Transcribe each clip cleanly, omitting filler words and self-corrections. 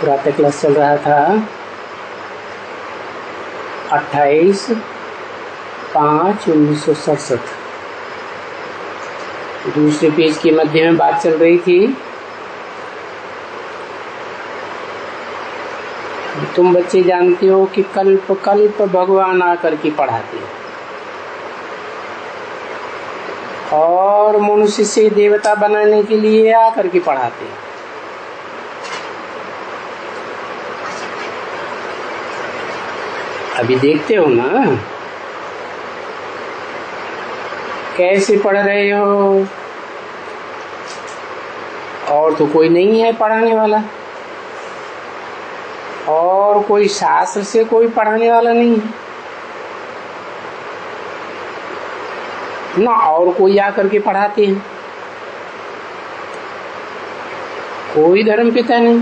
प्रातः क्लास चल रहा था 28/5/1967। दूसरे पेज के मध्य में बात चल रही थी। तुम बच्चे जानते हो कि कल्प कल्प भगवान आकर के पढ़ाते हैं और मनुष्य से देवता बनाने के लिए आकर के पढ़ाते हैं। अभी देखते हो ना कैसे पढ़ रहे हो, और तो कोई नहीं है पढ़ाने वाला, और कोई शास्त्र से कोई पढ़ाने वाला नहीं है ना, और कोई आकर के पढ़ाते हैं। कोई धर्म पिता नहीं,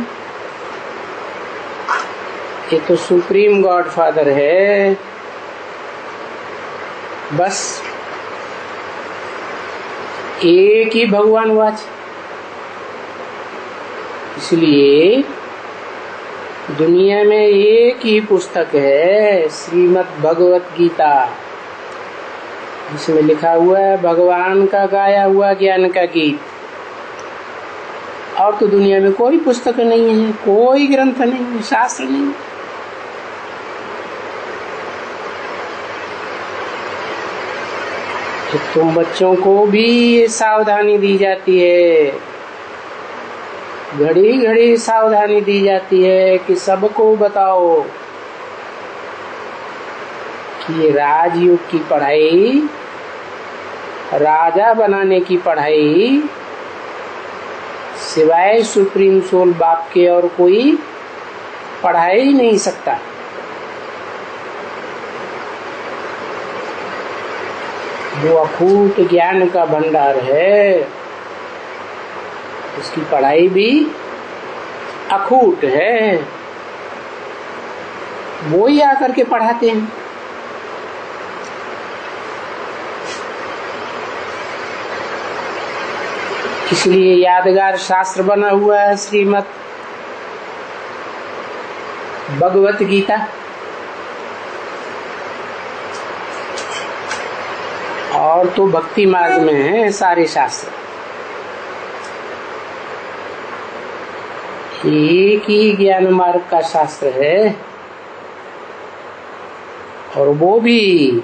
ये तो सुप्रीम गॉड फादर है। बस एक ही भगवान वाच। इसलिए दुनिया में एक ही पुस्तक है, श्रीमद् भगवत गीता, जिसमें लिखा हुआ है भगवान का गाया हुआ ज्ञान का गीत। और तो दुनिया में कोई पुस्तक नहीं है, कोई ग्रंथ नहीं है, शास्त्र नहीं। तो तुम बच्चों को भी ये सावधानी दी जाती है, घड़ी घड़ी सावधानी दी जाती है कि सबको बताओ कि ये राजयोग की पढ़ाई, राजा बनाने की पढ़ाई सिवाय सुप्रीम सोल बाप के और कोई पढ़ा ही नहीं सकता। वो अखूट ज्ञान का भंडार है, उसकी पढ़ाई भी अखूट है, वो ही आकर के पढ़ाते हैं। इसलिए यादगार शास्त्र बना हुआ है श्रीमद् भगवत गीता। और तो भक्ति मार्ग में है सारे शास्त्र। एक ही ज्ञान मार्ग का शास्त्र है, और वो भी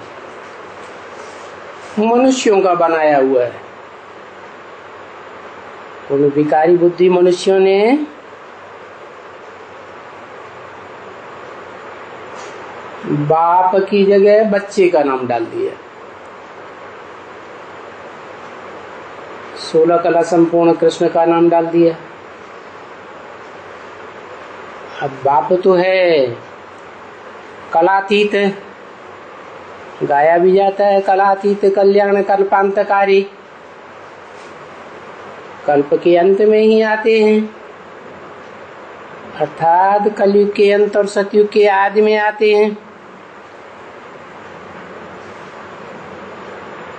मनुष्यों का बनाया हुआ है। उन विकारी बुद्धि मनुष्यों ने बाप की जगह बच्चे का नाम डाल दिया। 16 कला संपूर्ण कृष्ण का नाम डाल दिया। अब बाप तो है कलातीत, गाया भी जाता है कलातीत कल्याण कल्पांतकारी, कल्प के अंत में ही आते हैं, अर्थात कलयुग के अंत और सतयुग के आदि में आते हैं।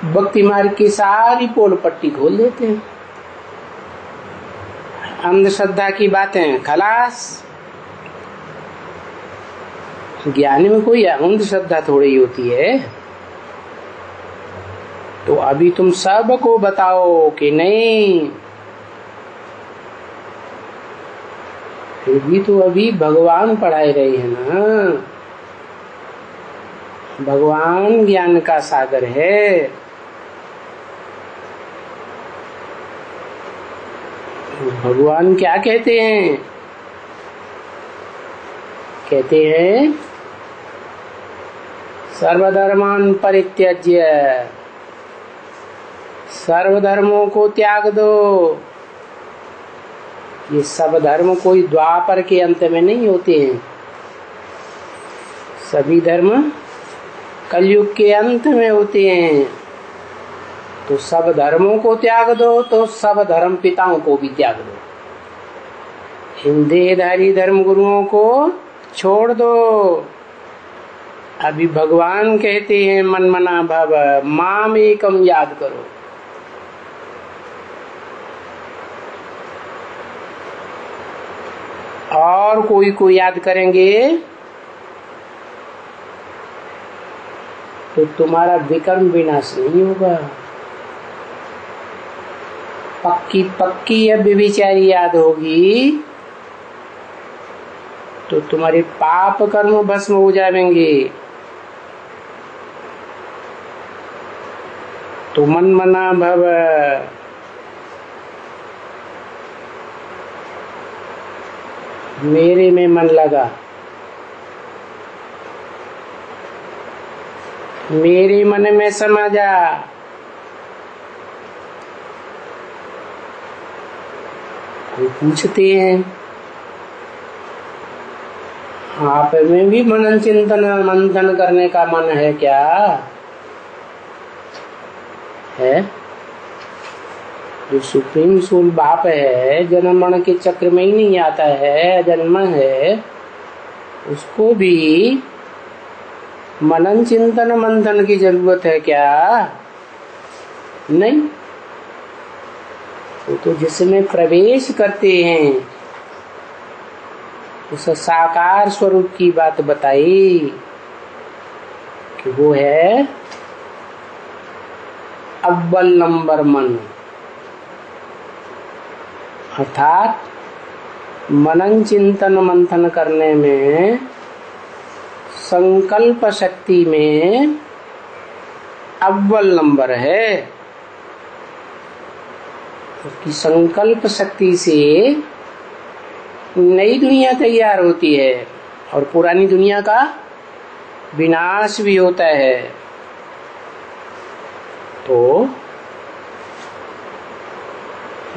भक्ति मार्ग की सारी पोल पट्टी खोल देते हैं। अंधश्रद्धा की बातें खलास। ज्ञान में कोई अंधश्रद्धा थोड़ी होती है। तो अभी तुम सबको बताओ कि नहीं, फिर भी तो अभी भगवान पढ़ाए रहे हैं ना। भगवान ज्ञान का सागर है। भगवान क्या कहते हैं? कहते हैं सर्वधर्मान परित्यज्य, सर्वधर्मों को त्याग दो। ये सब धर्म कोई द्वापर के अंत में नहीं होते हैं, सभी धर्म कलयुग के अंत में होते हैं। तो सब धर्मों को त्याग दो, तो सब धर्म पिताओं को भी त्याग दो। इन देहधारी धर्म गुरुओं को छोड़ दो। अभी भगवान कहते हैं मन मना भव माम एकम याद करो। और कोई को याद करेंगे तो तुम्हारा विकर्म विनाश नहीं होगा। पक्की पक्की अब विचारी याद होगी तो तुम्हारे पाप कर्म भस्म हो जाएंगे। तो मन मना भव, मेरे में मन लगा, मेरे मन में समा जा। कोई पूछते हैं आप में भी मनन चिंतन मंथन करने का मन है क्या? है? जो सुप्रीम सोल बाप है, जन्म मरण के चक्र में ही नहीं आता है, जन्म है, उसको भी मनन चिंतन मंथन की जरूरत है क्या? नहीं। वो तो जिसमें प्रवेश करते हैं उस साकार स्वरूप की बात बताई कि वो है अव्वल नंबर मन, अर्थात मनन चिंतन मंथन करने में, संकल्प शक्ति में अव्वल नंबर है। उसकी संकल्प शक्ति से नई दुनिया तैयार होती है और पुरानी दुनिया का विनाश भी होता है। तो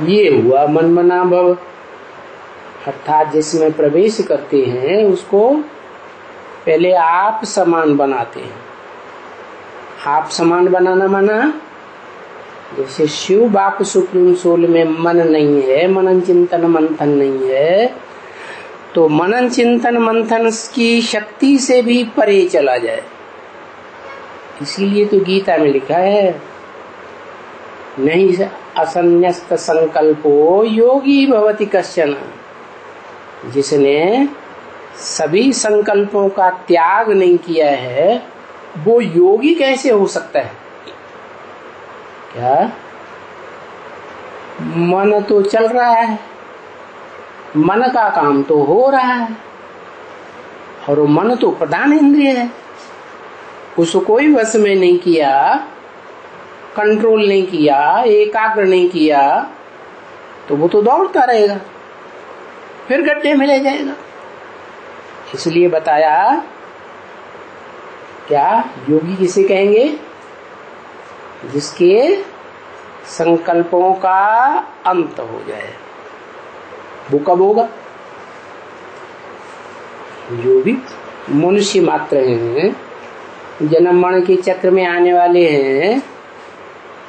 ये हुआ मन मना भव, अर्थात जिसमें प्रवेश करते हैं उसको पहले आप समान बनाते हैं। आप समान बनाना माना जैसे शिव बाप सुप्रीम सोल में मन नहीं है, मनन चिंतन मंथन नहीं है, तो मनन चिंतन मंथन की शक्ति से भी परे चला जाए। इसीलिए तो गीता में लिखा है नहीं असन्यस्त संकल्पो योगी भवति कश्चन। जिसने सभी संकल्पों का त्याग नहीं किया है वो योगी कैसे हो सकता है? क्या मन तो चल रहा है, मन का काम तो हो रहा है, और वो मन तो प्रधान इंद्रिय है, उसको कोई वश में नहीं किया, कंट्रोल नहीं किया, एकाग्र नहीं किया, तो वो तो दौड़ता रहेगा, फिर गड्ढे में ले जाएगा। इसलिए बताया क्या योगी किसे कहेंगे? जिसके संकल्पों का अंत हो जाए। वो कब होगा? जो भी मनुष्य मात्र हैं, जन्म मरण के चक्र में आने वाले हैं,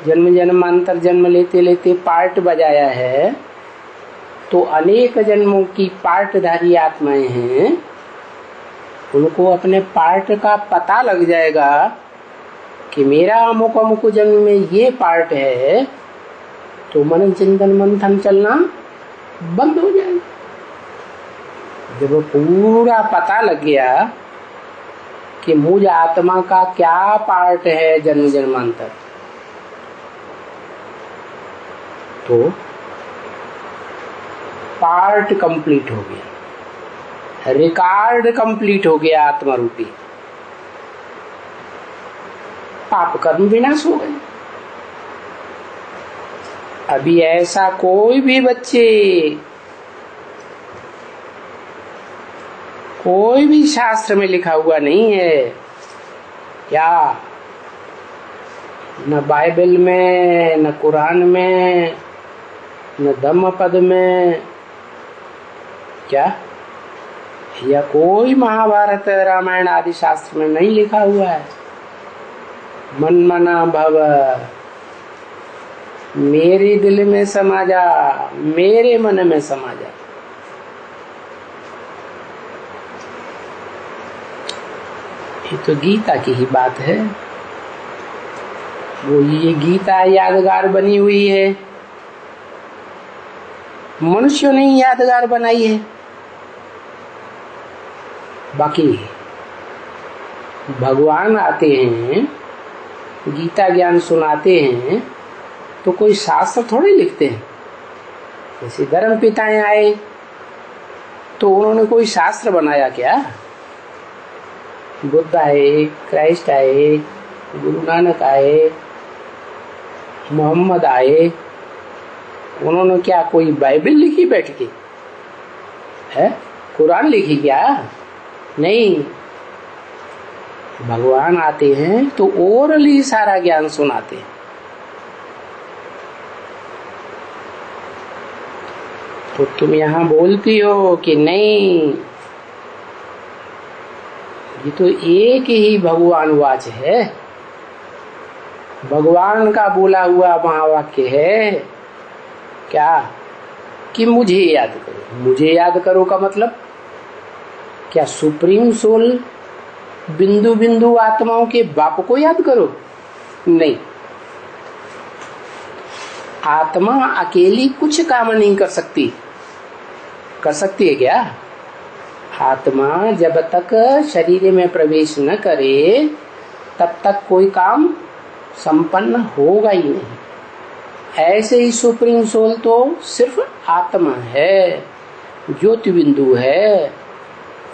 जन्म जन्मांतर जन्म लेते लेते पार्ट बजाया है, तो अनेक जन्मों की पार्टधारी आत्माएं हैं। उनको अपने पार्ट का पता लग जाएगा कि मेरा अमुक अमुक जन्म में ये पार्ट है, तो मनन चिंतन मंथन चलना बंद हो जाएगा। जब पूरा पता लग गया कि मुझ आत्मा का क्या पार्ट है जन्म जन्मांतर, तो पार्ट कंप्लीट हो गया, रिकॉर्ड कंप्लीट हो गया आत्मा रूपी। पाप कर्म विनाश हो गए। अभी ऐसा कोई भी बच्चे, कोई भी शास्त्र में लिखा हुआ नहीं है क्या? न बाइबल में, न कुरान में, न धम्मपद में, क्या या कोई महाभारत रामायण आदि शास्त्र में नहीं लिखा हुआ है मन मना भव, मेरे दिल में समा जा, मेरे मन में समा जा। ये तो गीता की ही बात है। वो ये गीता यादगार बनी हुई है, मनुष्यों ने यादगार बनाई है। बाकी भगवान आते हैं, गीता ज्ञान सुनाते हैं, तो कोई शास्त्र थोड़े लिखते हैं। जैसे धर्म पिताएं आए तो उन्होंने कोई शास्त्र बनाया क्या? बुद्ध आए, क्राइस्ट आए, गुरु नानक आए, मोहम्मद आए, उन्होंने क्या कोई बाइबल लिखी बैठ के? है कुरान लिखी क्या? नहीं। भगवान आते हैं तो ओरली सारा ज्ञान सुनाते हैं। तो तुम यहाँ बोलती हो कि नहीं, ये तो एक ही भगवान वाच है, भगवान का बोला हुआ महावाक्य है। क्या? कि मुझे याद करो। मुझे याद करो का मतलब क्या? सुप्रीम सोल बिंदु बिंदु आत्माओं के बाप को याद करो? नहीं। आत्मा अकेली कुछ काम नहीं कर सकती। कर सकती है क्या? आत्मा जब तक शरीर में प्रवेश न करे तब तक कोई काम संपन्न होगा ही नहीं। ऐसे ही सुप्रीम सोल तो सिर्फ आत्मा है, ज्योति बिंदु है,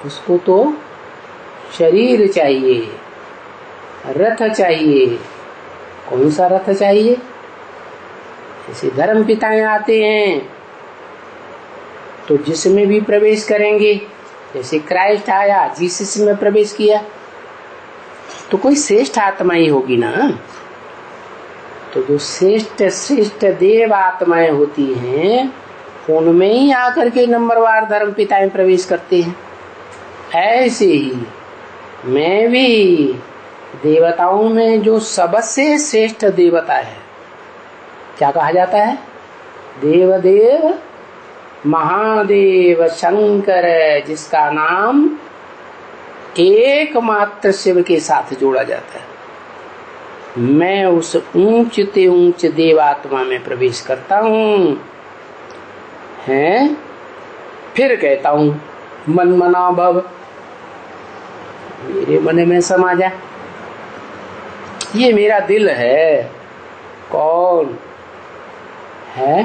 उसको तो शरीर चाहिए, रथ चाहिए। कौन सा रथ चाहिए? जैसे धर्म पिताएं आते हैं तो जिसमें भी प्रवेश करेंगे, जैसे क्राइस्ट आया, जीसस में प्रवेश किया, तो कोई श्रेष्ठ आत्मा ही होगी ना। तो जो श्रेष्ठ श्रेष्ठ देव आत्माएं होती हैं उनमें ही आकर के नंबरवार धर्म पिताएं प्रवेश करते हैं। ऐसे ही मैं भी देवताओं में जो सबसे श्रेष्ठ देवता है, क्या कहा जाता है? देवदेव महादेव शंकर, जिसका नाम एकमात्र शिव के साथ जोड़ा जाता है। मैं उस ऊंचते ऊंच देवात्मा में प्रवेश करता हूँ, हैं? फिर कहता हूँ मन मना भव, मेरे मन में समा जा। ये मेरा दिल है। कौन है?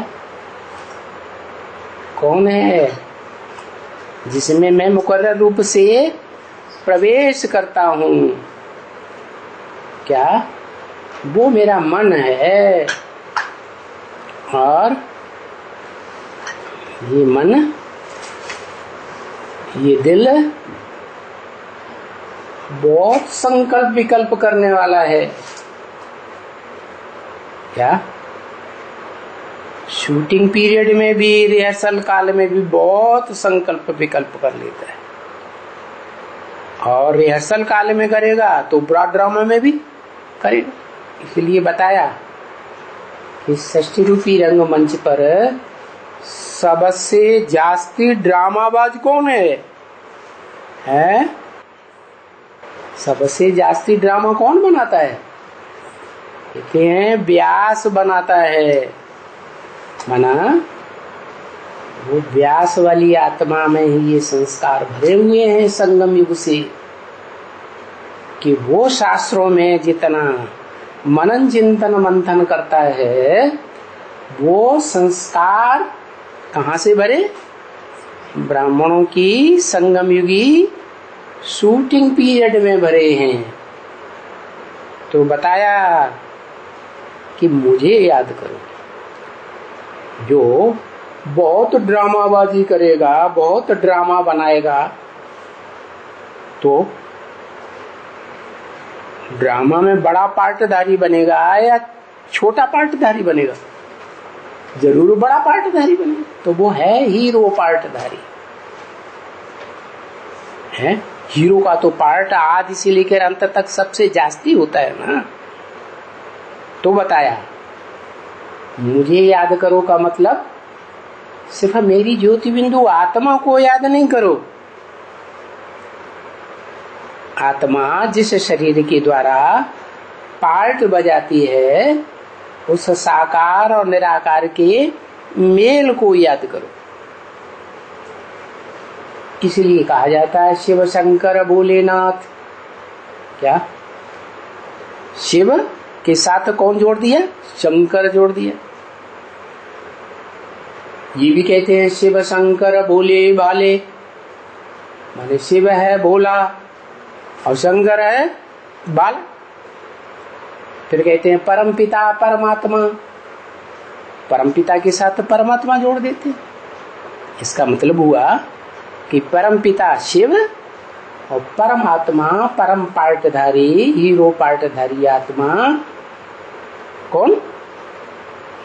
कौन है? जिसमें मैं मुकर्रर रूप से प्रवेश करता हूँ। क्या? वो मेरा मन है। और ये मन, ये दिल बहुत संकल्प विकल्प करने वाला है। क्या? शूटिंग पीरियड में भी, रिहर्सल काल में भी बहुत संकल्प विकल्प कर लेता है। और रिहर्सल काल में करेगा तो ब्रॉड ड्रामा में भी करेगा। इसलिए बताया कि षष्ठी रूपी रंगमंच पर सबसे जास्ती ड्रामाबाज कौन है? हैं? सबसे जास्ती ड्रामा कौन बनाता है? कहते हैं व्यास बनाता है। माना वो व्यास वाली आत्मा में ही ये संस्कार भरे हुए हैं संगम युग से, कि वो शास्त्रों में जितना मनन चिंतन मंथन करता है वो संस्कार कहाँ से भरे? ब्राह्मणों की संगम युगी शूटिंग पीरियड में भरे हैं। तो बताया कि मुझे याद करो। जो बहुत ड्रामाबाजी करेगा, बहुत ड्रामा बनाएगा, तो ड्रामा में बड़ा पार्टधारी बनेगा या छोटा पार्टधारी बनेगा? जरूर बड़ा पार्टधारी बनेगा। तो वो है हीरो पार्टधारी है। हीरो का तो पार्ट आदि से लेकर अंत तक सबसे जास्ती होता है ना। तो बताया मुझे याद करो का मतलब सिर्फ मेरी ज्योति बिंदु आत्मा को याद नहीं करो। आत्मा जिस शरीर के द्वारा पार्ट बजाती है उस साकार और निराकार के मेल को याद करो। इसलिए कहा जाता है शिव शंकर भोलेनाथ। क्या शिव के साथ कौन जोड़ दिया? शंकर जोड़ दिया। ये भी कहते हैं शिव शंकर भोले भाले, माने शिव है भोला और शंकर है बाल। फिर कहते हैं परम पिता परमात्मा, परम पिता के साथ परमात्मा जोड़ देते हैं। इसका मतलब हुआ कि परम पिता शिव और परमात्मा परम पार्टधारी हीरो पार्टधारी आत्मा कौन?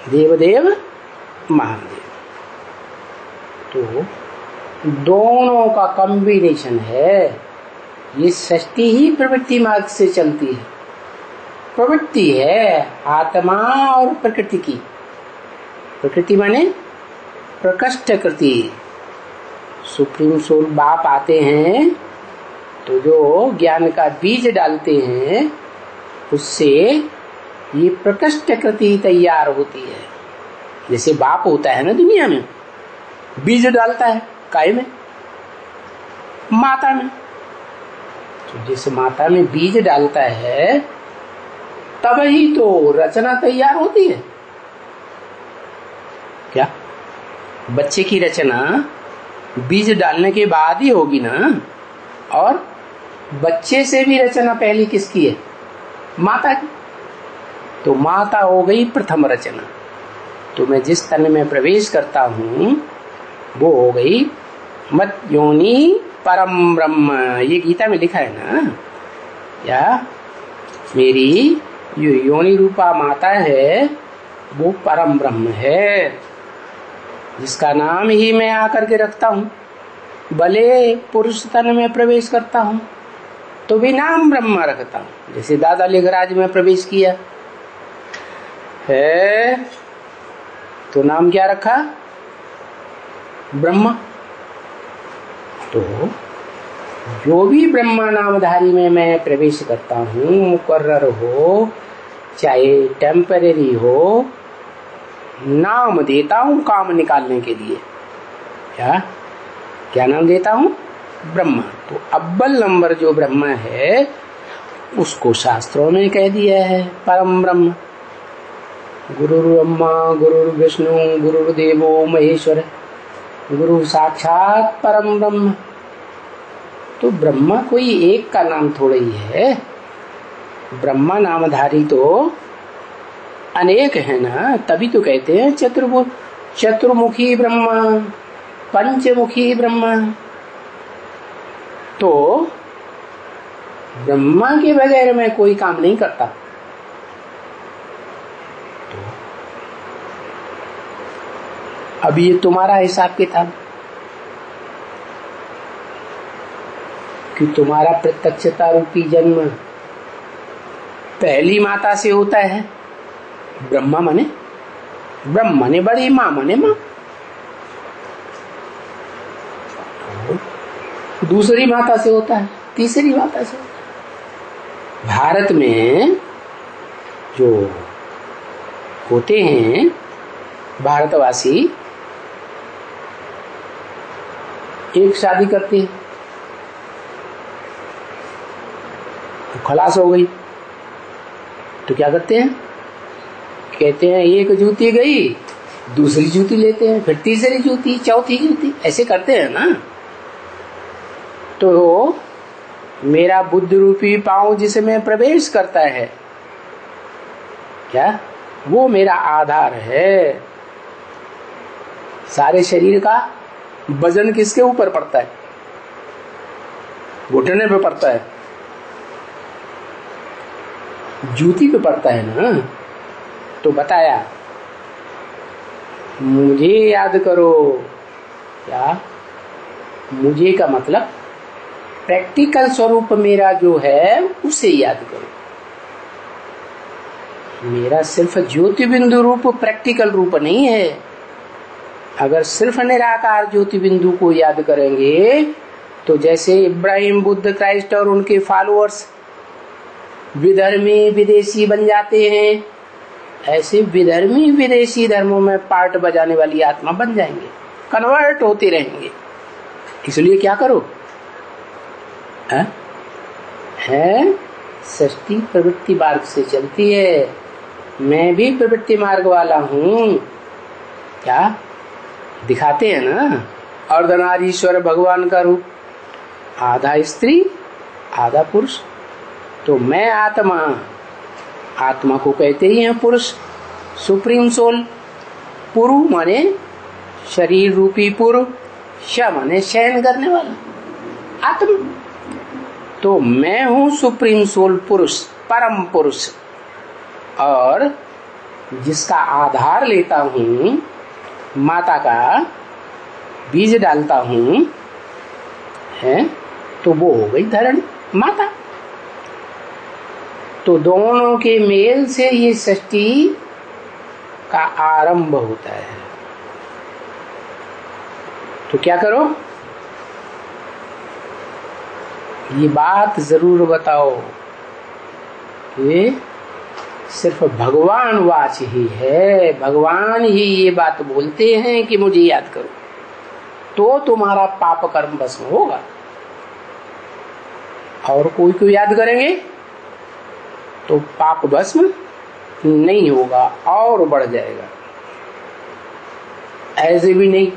देवदेव महादेव। तो दोनों का कॉम्बिनेशन है। ये सृष्टि ही प्रवृत्ति मार्ग से चलती है। प्रवृत्ति है आत्मा और प्रकृति की। प्रकृति माने प्रकृष्ट कृति। सुप्रीम सोल बाप आते हैं तो जो ज्ञान का बीज डालते हैं उससे ये प्रकृष्ट कृति तैयार होती है। जैसे बाप होता है ना दुनिया में, बीज डालता है काय में? माता में। तो जिस माता में बीज डालता है तब ही तो रचना तैयार होती है। क्या बच्चे की रचना बीज डालने के बाद ही होगी ना? और बच्चे से भी रचना पहली किसकी है? माता की। तो माता हो गई प्रथम रचना। तो मैं जिस तन में प्रवेश करता हूँ वो हो गई मत योनि परम ब्रह्म। ये गीता में लिखा है ना, या मेरी जो योनि रूपा माता है वो परम ब्रह्म है, जिसका नाम ही मैं आकर के रखता हूँ। भले पुरुष तन में प्रवेश करता हूँ तो भी नाम ब्रह्मा रखता हूँ। जैसे दादा लिंगराज में प्रवेश किया है तो नाम क्या रखा? ब्रह्मा। तो जो भी ब्रह्मा नामधारी में मैं प्रवेश करता हूँ, मुकर्रर हो चाहे टेम्परेरी हो, नाम देता हूँ काम निकालने के लिए। क्या नाम देता हूँ? ब्रह्मा। तो अव्वल नंबर जो ब्रह्मा है उसको शास्त्रों में कह दिया है परम ब्रह्म। गुरु ब्रह्मा गुरु विष्णु गुरुदेवो महेश्वर गुरु साक्षात परम ब्रह्म। तो ब्रह्मा कोई एक का नाम थोड़ा ही है। ब्रह्मा नामधारी तो अनेक है ना, तभी तो कहते हैं चतुर्मुखी ब्रह्मा पंचमुखी ब्रह्मा। तो ब्रह्मा के बगैर मैं कोई काम नहीं करता। तो अब ये तुम्हारा हिसाब किताब कि तुम्हारा प्रत्यक्षता रूपी जन्म पहली माता से होता है। ब्रह्मा माने ब्रह्म माने बड़ी माँ माने माँ। दूसरी माता से होता है, तीसरी माता से होता है। भारत में जो होते हैं भारतवासी, एक शादी करते हैं तो खलास हो गई तो क्या करते हैं? कहते हैं एक जूती गई, दूसरी जूती लेते हैं, फिर तीसरी जूती, चौथी जूती, ऐसे करते हैं ना। तो मेरा बुद्ध रूपी पांव जिसमें प्रवेश करता है, क्या वो मेरा आधार है। सारे शरीर का वजन किसके ऊपर पड़ता है? घुटने पे पड़ता है, जूती पे पड़ता है ना। तो बताया मुझे याद करो। क्या मुझे का मतलब प्रैक्टिकल स्वरूप मेरा जो है उसे याद करो। मेरा सिर्फ ज्योति बिंदु रूप प्रैक्टिकल रूप नहीं है। अगर सिर्फ निराकार ज्योति बिंदु को याद करेंगे तो जैसे इब्राहिम बुद्ध क्राइस्ट और उनके फॉलोअर्स विधर्मी विदेशी बन जाते हैं, ऐसे विधर्मी विदेशी धर्मों में पार्ट बजाने वाली आत्मा बन जाएंगे, कन्वर्ट होते रहेंगे। इसलिए क्या करो, है सृष्टि प्रवृत्ति मार्ग से चलती है। मैं भी प्रवृत्ति मार्ग वाला हूँ, क्या दिखाते हैं ना, अर्धनारीश्वर भगवान का रूप, आधा स्त्री आधा पुरुष। तो मैं आत्मा, आत्मा को कहते ही हैं पुरुष, सुप्रीम सोल। पुरु माने शरीर रूपी पुरु, श माने शयन करने वाला आत्मा। तो मैं हूं सुप्रीम सोल पुरुष, परम पुरुष, और जिसका आधार लेता हूं, माता का बीज डालता हूं, है तो वो हो गई धरणी माता। तो दोनों के मेल से ये सृष्टि का आरंभ होता है। तो क्या करो, ये बात जरूर बताओ कि सिर्फ भगवान वाच ही है, भगवान ही ये बात बोलते हैं कि मुझे याद करो, तो तुम्हारा पाप कर्म भस्म होगा। और कोई को याद करेंगे तो पाप भस्म नहीं होगा और बढ़ जाएगा। ऐसे भी नहीं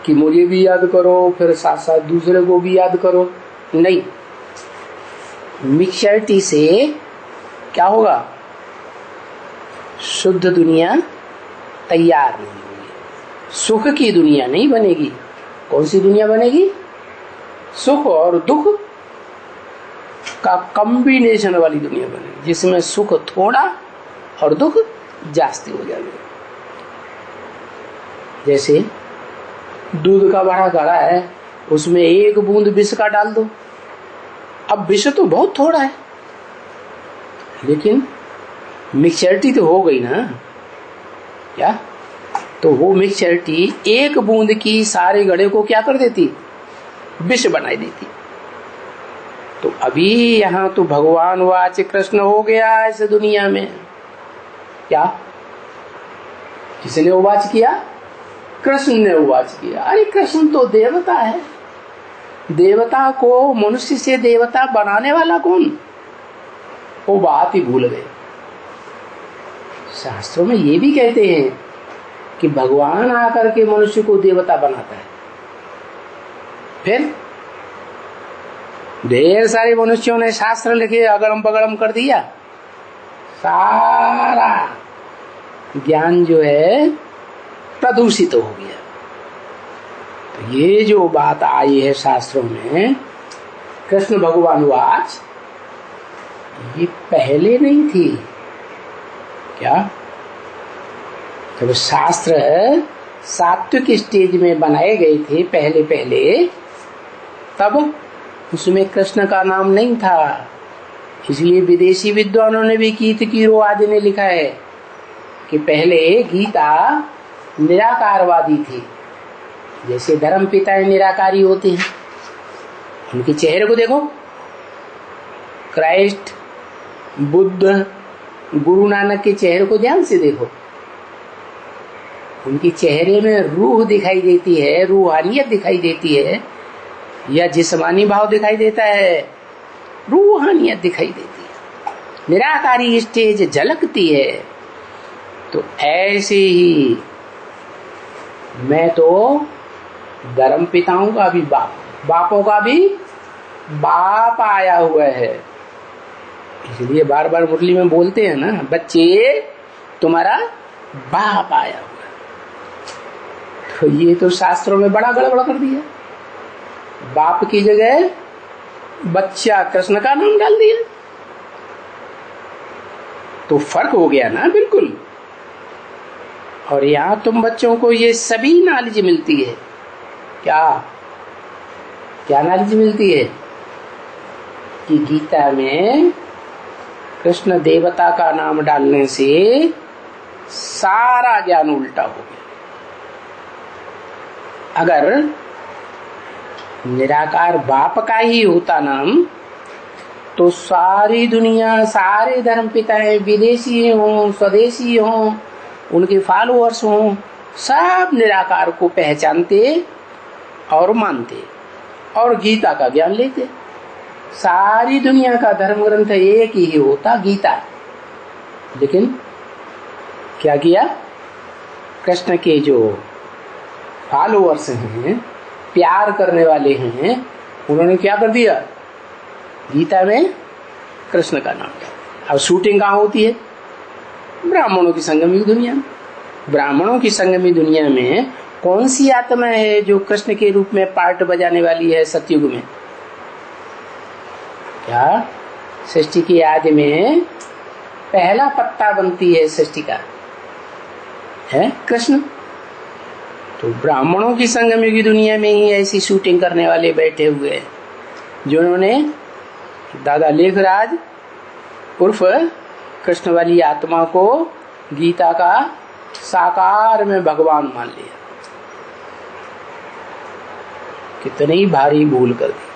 कि मुझे भी याद करो फिर साथ साथ दूसरे को भी याद करो, नहीं। मिक्सचरिटी से क्या होगा, शुद्ध दुनिया तैयार नहीं होगी, सुख की दुनिया नहीं बनेगी। कौन सी दुनिया बनेगी, सुख और दुख का कॉम्बिनेशन वाली दुनिया बनेगी, जिसमें सुख थोड़ा और दुख जास्ती हो जाएगा। जैसे दूध का बड़ा घड़ा है, उसमें एक बूंद विष का डाल दो, अब विष तो बहुत थोड़ा है, लेकिन मिक्सचरिटी तो हो गई ना, क्या? तो वो मिक्सचरिटी एक बूंद की सारे घड़े को क्या कर देती, विष बनाई देती। तो अभी यहाँ तो भगवान वाच कृष्ण हो गया इस दुनिया में, क्या किसने उवाच किया, कृष्ण ने उवाच किया। अरे कृष्ण तो देवता है, देवता को मनुष्य से देवता बनाने वाला कौन, वो बात ही भूल गए। शास्त्रों में ये भी कहते हैं कि भगवान आकर के मनुष्य को देवता बनाता है। फिर ढेर सारे मनुष्यों ने शास्त्र लिखे, अगड़म बगड़म कर दिया, सारा ज्ञान जो है प्रदूषित हो गया। तो ये जो बात आई है शास्त्रों में, कृष्ण भगवान वाच, ये पहले नहीं थी। क्या? जब शास्त्र सात्विक स्टेज में बनाए गए थे पहले पहले, तब उसमें कृष्ण का नाम नहीं था। इसलिए विदेशी विद्वानों ने भी गीत कीरो आदि ने लिखा है कि पहले गीता निराकारवादी थी। जैसे धर्म पिता निराकारी होते हैं, उनके चेहरे को देखो, क्राइस्ट, बुद्ध, गुरु नानक के चेहरे को ध्यान से देखो, उनके चेहरे में रूह दिखाई देती है, रूहानियत दिखाई देती है, या जिस्मानी भाव दिखाई देता है, रूहानियत दिखाई देती है, निराकारी स्टेज झलकती है। तो ऐसे ही मैं तो धर्म पिताओं का भी बाप, बापों का भी बाप आया हुआ है। इसलिए बार बार मुरली में बोलते हैं ना, बच्चे तुम्हारा बाप आया हुआ है। तो ये तो शास्त्रों में बड़ा गड़बड़ कर दिया, बाप की जगह बच्चा कृष्ण का नाम डाल दिया। तो फर्क हो गया ना बिल्कुल। और यहाँ तुम बच्चों को ये सभी नॉलेज मिलती है। क्या क्या नॉलेज मिलती है कि गीता में कृष्ण देवता का नाम डालने से सारा ज्ञान उल्टा हो गया। अगर निराकार बाप का ही होता नाम, तो सारी दुनिया, सारे धर्म पिता है, विदेशी हों स्वदेशी हों, उनके फॉलोअर्स हों, सब निराकार को पहचानते और मानते। और गीता का ज्ञान लेते। सारी दुनिया का धर्म ग्रंथ एक ही होता, गीता। लेकिन क्या किया, कृष्ण के जो फॉलोअर्स हैं, प्यार करने वाले हैं, उन्होंने क्या कर दिया, गीता में कृष्ण का नाम। अब शूटिंग कहाँ होती है, ब्राह्मणों की संगमी दुनिया में। ब्राह्मणों की संगमी दुनिया में कौन सी आत्मा है जो कृष्ण के रूप में पार्ट बजाने वाली है सतयुग में? क्या सृष्टि की आदि में पहला पत्ता बनती है सृष्टि का, है कृष्ण। तो ब्राह्मणों की संगमी की दुनिया में ही ऐसी शूटिंग करने वाले बैठे हुए हैं, जिन्होंने दादा लेखराज उर्फ कृष्ण वाली आत्मा को गीता का साकार में भगवान मान लिया। कितनी भारी भूल कर दी।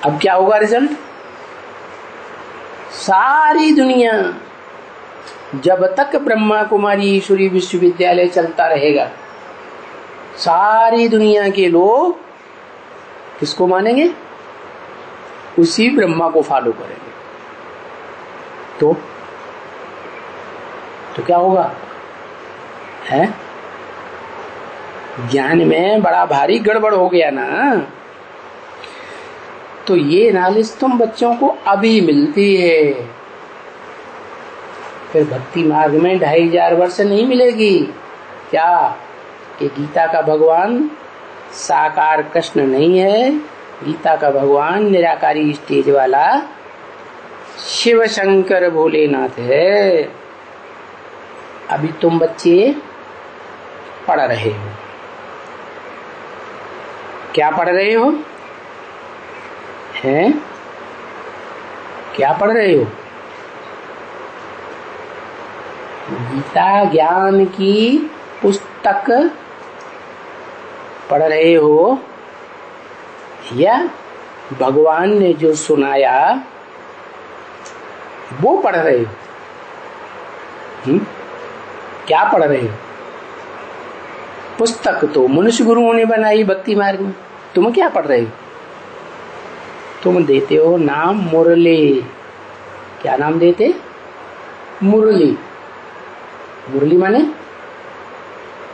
अब क्या होगा रिजल्ट? सारी दुनिया, जब तक ब्रह्मा कुमारी ईश्वरी विश्वविद्यालय चलता रहेगा, सारी दुनिया के लोग किसको मानेंगे? उसी ब्रह्मा को फॉलो करेंगे। तो क्या होगा, है ज्ञान में बड़ा भारी गड़बड़ हो गया ना। तो ये नॉलेज तुम बच्चों को अभी मिलती है, फिर भक्ति मार्ग में 2500 वर्ष नहीं मिलेगी। क्या कि गीता का भगवान साकार कृष्ण नहीं है, गीता का भगवान निराकारी स्टेज वाला शिव शंकर भोलेनाथ है। अभी तुम बच्चे पढ़ रहे हो, क्या पढ़ रहे हो, हैं? क्या पढ़ रहे हो? गीता ज्ञान की पुस्तक पढ़ रहे हो, या भगवान ने जो सुनाया वो पढ़ रहे हो? क्या पढ़ रहे हो? पुस्तक तो मनुष्य गुरुओं ने बनाई भक्ति मार्ग में, तुम क्या पढ़ रहे हो? तुम देते हो नाम मुरली। क्या नाम देते? मुरली। मुरली माने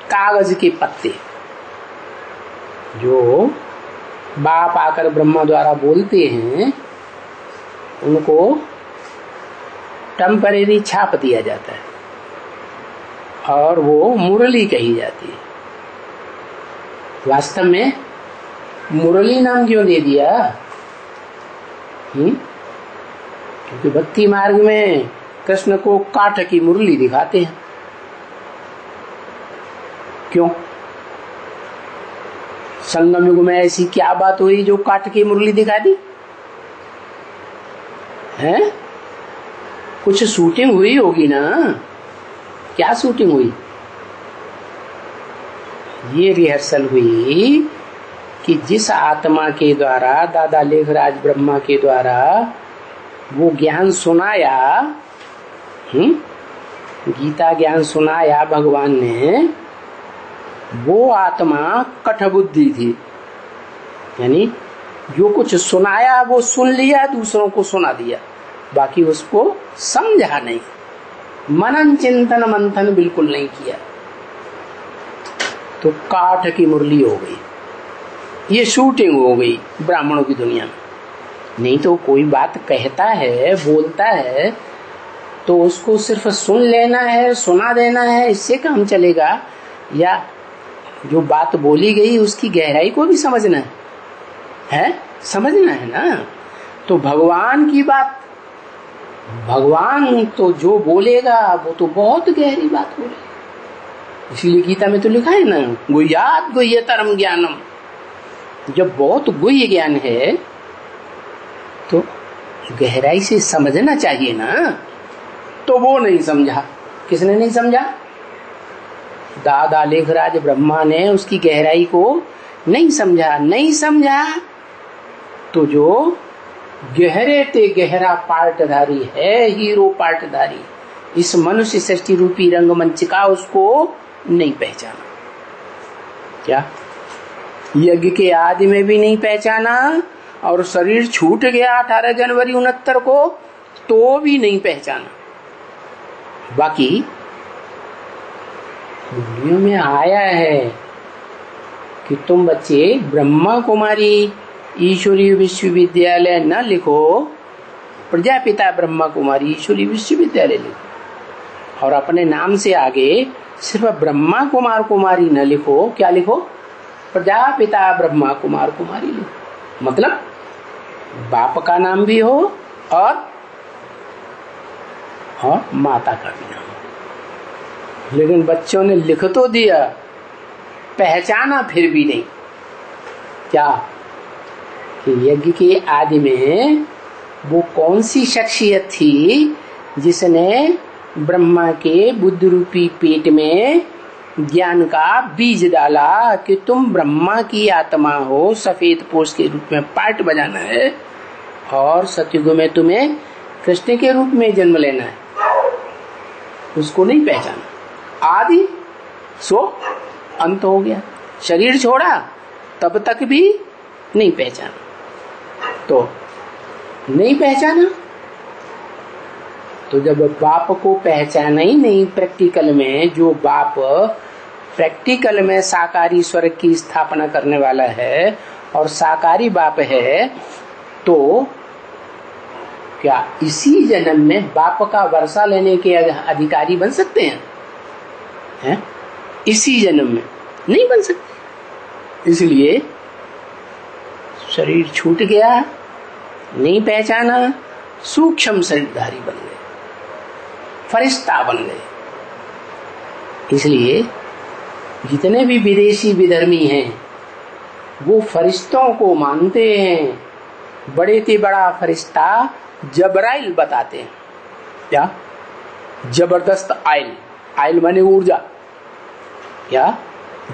कागज के पत्ते, जो बाप आकर ब्रह्मा द्वारा बोलते हैं, उनको टेम्परेरी छाप दिया जाता है और वो मुरली कही जाती है। वास्तव में मुरली नाम क्यों दे दिया? क्योंकि भक्ति मार्ग में कृष्ण को काठ की मुरली दिखाते हैं। क्यों? संगम युग में ऐसी क्या बात हुई जो काठ की मुरली दिखा दी? है कुछ शूटिंग हुई होगी ना। क्या शूटिंग हुई? ये रिहर्सल हुई कि जिस आत्मा के द्वारा दादा लेखराज ब्रह्मा के द्वारा वो ज्ञान सुनाया, गीता ज्ञान सुनाया भगवान ने, वो आत्मा कठबुद्धि थी। यानी जो कुछ सुनाया वो सुन लिया, दूसरों को सुना दिया, बाकी उसको समझा नहीं, मनन चिंतन मंथन बिल्कुल नहीं किया। तो काठ की मुरली हो गई, ये शूटिंग हो गई ब्राह्मणों की दुनिया में। नहीं तो कोई बात कहता है, बोलता है, तो उसको सिर्फ सुन लेना है, सुना देना है, इससे काम चलेगा? या जो बात बोली गई उसकी गहराई को भी समझना है, समझना है ना। तो भगवान की बात, भगवान तो जो बोलेगा वो तो बहुत गहरी बात बोलेगा। इसलिए गीता में तो लिखा है ना, गुह्यात् गुह्यतरम ज्ञानम। जब बहुत गुह्य ज्ञान है तो गहराई से समझना चाहिए ना। तो वो नहीं समझा। किसने नहीं समझा? दादा लेखराज ब्रह्मा ने उसकी गहराई को नहीं समझा। नहीं समझा तो जो गहरे ते गहरा पार्टधारी है, हीरो पार्टधारी, इस मनुष्य सृष्टि रूपी रंगमंच का, उसको नहीं पहचाना। क्या यज्ञ के आदि में भी नहीं पहचाना, और शरीर छूट गया 18 जनवरी 69 को तो भी नहीं पहचाना। बाकी वीडियो में आया है कि तुम बच्चे ब्रह्मा कुमारी ईश्वरीय विश्वविद्यालय न लिखो, प्रजापिता ब्रह्मा कुमारी ईश्वरीय विश्वविद्यालय लिखो, और अपने नाम से आगे सिर्फ ब्रह्मा कुमार कुमारी न लिखो। क्या लिखो? प्रजापिता ब्रह्मा कुमार कुमारी लिखो। मतलब बाप का नाम भी हो और माता का भी नाम हो। लेकिन बच्चों ने लिख तो दिया, पहचाना फिर भी नहीं। क्या कि यज्ञ के आदि में वो कौन सी शख्सियत थी जिसने ब्रह्मा के बुद्ध रूपी पेट में ज्ञान का बीज डाला कि तुम ब्रह्मा की आत्मा हो, सफेद पोष के रूप में पार्ट बजाना है, और सतयुग में तुम्हें कृष्ण के रूप में जन्म लेना है। उसको नहीं पहचाना। आदि सो अंत हो गया। शरीर छोड़ा तब तक भी नहीं पहचाना। तो नहीं पहचाना, तो जब बाप को पहचाना ही नहीं प्रैक्टिकल में, जो बाप प्रैक्टिकल में साकारी स्वर्ग की स्थापना करने वाला है और साकारी बाप है, तो क्या इसी जन्म में बाप का वर्षा लेने के अधिकारी बन सकते हैं? इसी जन्म में नहीं बन सकते। इसलिए शरीर छूट गया, नहीं पहचाना, सूक्ष्म शरीरधारी बन गए, फरिश्ता बन गए। इसलिए जितने भी विदेशी विधर्मी हैं वो फरिश्तों को मानते हैं। बड़े से बड़ा फरिश्ता जबराइल बताते हैं। क्या? जबरदस्त आइल, आइल माने ऊर्जा, क्या?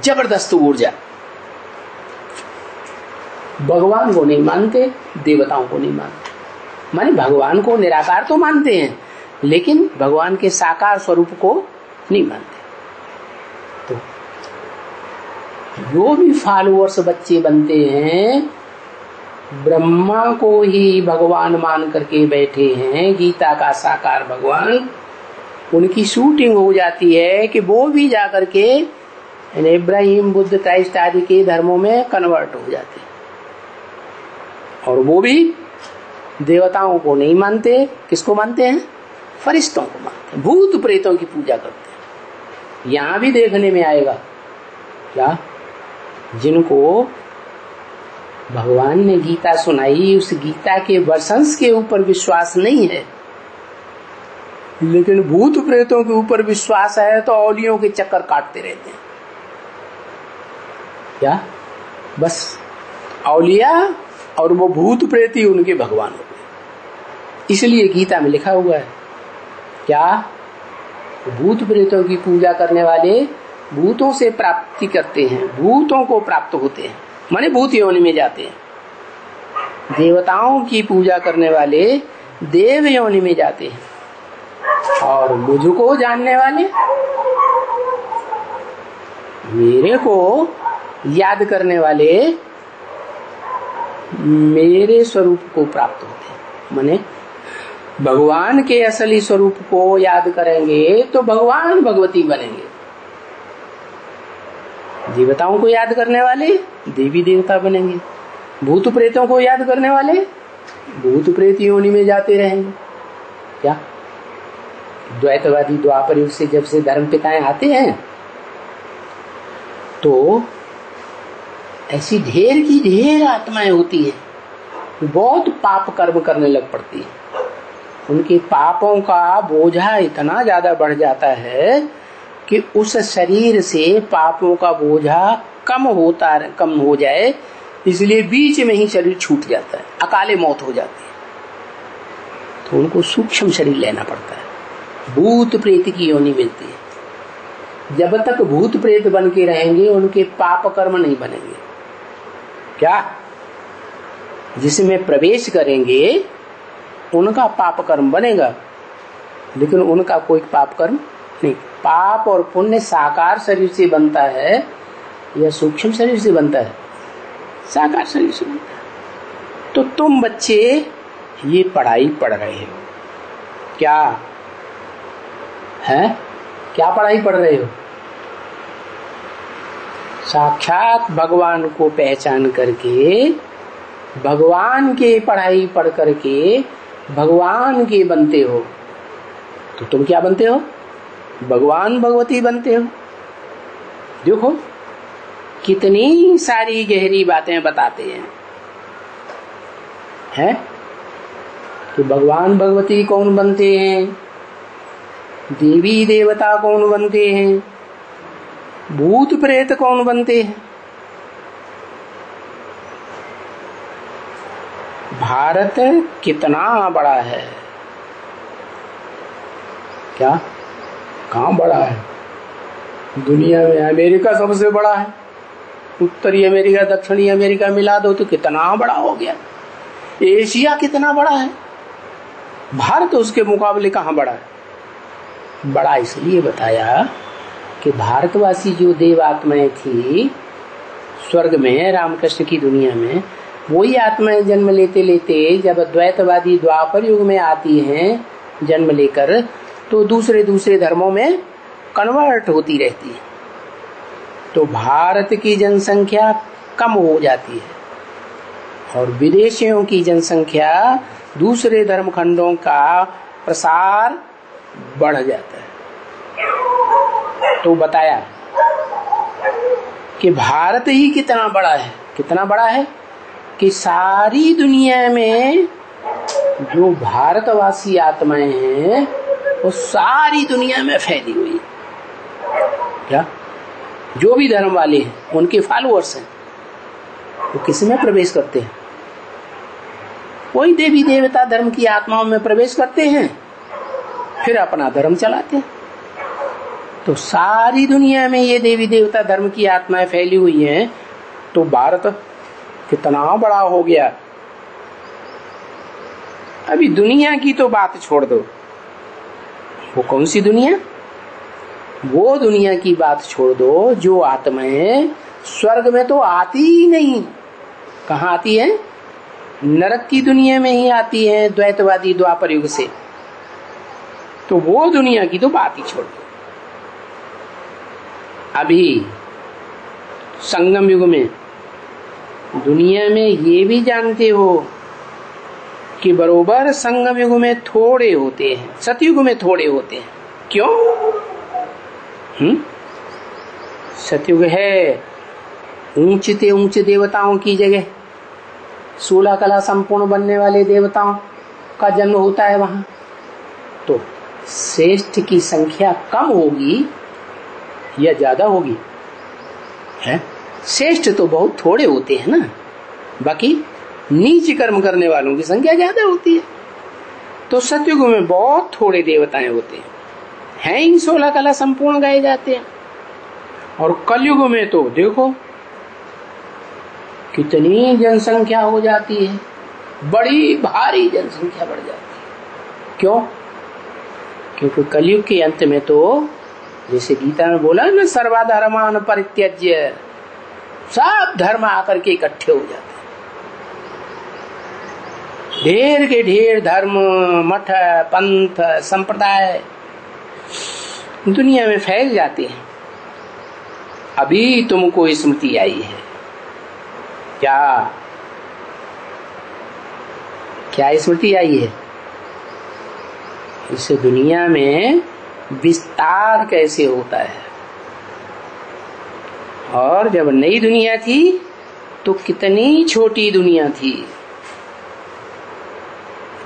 जबरदस्त ऊर्जा। भगवान को नहीं मानते, देवताओं को नहीं मानते। माने भगवान को निराकार तो मानते हैं, लेकिन भगवान के साकार स्वरूप को नहीं मानते। तो जो भी फॉलोअर्स बच्चे बनते हैं, ब्रह्मा को ही भगवान मान करके बैठे हैं, गीता का साकार भगवान, उनकी शूटिंग हो जाती है कि वो भी जाकर के इब्राहिम, बुद्ध, क्राइस्ट आदि के धर्मों में कन्वर्ट हो जाते हैं। और वो भी देवताओं को नहीं मानते। किसको मानते हैं? फरिश्तों को मानते हैं, भूत प्रेतों की पूजा करते हैं। यहां भी देखने में आएगा क्या? जिनको भगवान ने गीता सुनाई, उस गीता के वर्षंस के ऊपर विश्वास नहीं है, लेकिन भूत प्रेतों के ऊपर विश्वास है, तो औलियों के चक्कर काटते रहते हैं। क्या? बस औलिया और वो भूत प्रेत ही उनके भगवान हो गए। इसलिए गीता में लिखा हुआ है क्या? भूत प्रेतों की पूजा करने वाले भूतों से प्राप्ति करते हैं, भूतों को प्राप्त होते हैं, माने भूत योनि में जाते हैं। देवताओं की पूजा करने वाले देव योनि में जाते हैं, और मुझको जानने वाले, मेरे को याद करने वाले मेरे स्वरूप को प्राप्त होते हैं। माने भगवान के असली स्वरूप को याद करेंगे तो भगवान भगवती बनेंगे। देवताओं को याद करने वाले देवी देवता बनेंगे, भूत प्रेतों को याद करने वाले भूत प्रेत योनि में जाते रहेंगे। क्या? द्वैतवादी द्वापर युग से जब से धर्म पिताएं आते हैं, तो ऐसी ढेर की ढेर आत्माएं होती है, बहुत पाप कर्म करने लग पड़ती है। उनके पापों का बोझा इतना ज्यादा बढ़ जाता है कि उस शरीर से पापों का बोझा कम हो जाए, इसलिए बीच में ही शरीर छूट जाता है, अकाले मौत हो जाती है। तो उनको सूक्ष्म शरीर लेना पड़ता है, भूत प्रेत की योनि मिलती है। जब तक भूत प्रेत बन के रहेंगे, उनके पाप कर्म नहीं बनेंगे। क्या? जिसमें प्रवेश करेंगे उनका पाप कर्म बनेगा, लेकिन उनका कोई पाप कर्म नहीं। पाप और पुण्य साकार शरीर से बनता है या सूक्ष्म शरीर से बनता है? साकार शरीर से बनता है। तो तुम बच्चे ये पढ़ाई पढ़ रहे हो, क्या है? क्या पढ़ाई पढ़ रहे हो? साक्षात भगवान को पहचान करके, भगवान के पढ़ाई पढ़ करके भगवान के बनते हो। तो तुम क्या बनते हो? भगवान भगवती बनते हो। देखो कितनी सारी गहरी बातें बताते हैं कि भगवान भगवती कौन बनते हैं, देवी देवता कौन बनते हैं, भूत प्रेत कौन बनते हैं। भारत कितना बड़ा है, क्या कहाँ बड़ा है? दुनिया में अमेरिका सबसे बड़ा है, उत्तरी अमेरिका दक्षिणी अमेरिका मिला दो तो कितना बड़ा हो गया। एशिया कितना बड़ा है, भारत उसके मुकाबले कहाँ बड़ा है? बड़ा इसलिए बताया कि भारतवासी जो देव आत्माएं थी स्वर्ग में, रामकृष्ण की दुनिया में, वही आत्माएं जन्म लेते लेते जब द्वैतवादी द्वापर युग में आती हैं जन्म लेकर, तो दूसरे दूसरे धर्मों में कन्वर्ट होती रहती है। तो भारत की जनसंख्या कम हो जाती है और विदेशियों की जनसंख्या, दूसरे धर्म खंडों का प्रसार बढ़ जाता है। तो बताया कि भारत ही कितना बड़ा है, कितना बड़ा है कि सारी दुनिया में जो भारतवासी आत्माएं हैं वो सारी दुनिया में फैली हुई है। क्या? जो भी धर्म वाले हैं उनके फॉलोअर्स हैं, वो किस में प्रवेश करते हैं? वही देवी देवता धर्म की आत्माओं में प्रवेश करते हैं, फिर अपना धर्म चलाते हैं। तो सारी दुनिया में ये देवी देवता धर्म की आत्माएं फैली हुई हैं, तो भारत कितना बड़ा हो गया। अभी दुनिया की तो बात छोड़ दो, वो कौन सी दुनिया? वो दुनिया की बात छोड़ दो जो आत्माएं स्वर्ग में तो आती ही नहीं। कहाँ आती है? नरक की दुनिया में ही आती है, द्वैतवादी द्वापर युग से। तो वो दुनिया की तो बात ही छोड़ दो। अभी संगम युग में दुनिया में ये भी जानते हो कि बरोबर संगम युग में थोड़े होते हैं, सतयुग में थोड़े होते हैं। क्यों? सतयुग है ऊंचते ऊंचे देवताओं की जगह, 16 कला संपूर्ण बनने वाले देवताओं का जन्म होता है वहां। तो श्रेष्ठ की संख्या कम होगी या ज्यादा होगी? है श्रेष्ठ तो बहुत थोड़े होते हैं ना, बाकी नीच कर्म करने वालों की संख्या ज्यादा होती है। तो सतयुग में बहुत थोड़े देवताएं होते हैं ही 16 कला संपूर्ण गाए जाते हैं। और कलयुग में तो देखो कितनी जनसंख्या हो जाती है, बड़ी भारी जनसंख्या बढ़ जाती है। क्यों? क्योंकि कलयुग के अंत में तो जैसे गीता में बोला ना, सर्वधर्मान परित्यज्य, सब धर्म आकर के इकट्ठे हो जाते हैं। ढेर के ढेर धर्म, मठ, पंथ, संप्रदाय दुनिया में फैल जाते हैं। अभी तुमको स्मृति आई है क्या? क्या स्मृति आई है? इस दुनिया में विस्तार कैसे होता है। और जब नई दुनिया थी तो कितनी छोटी दुनिया थी।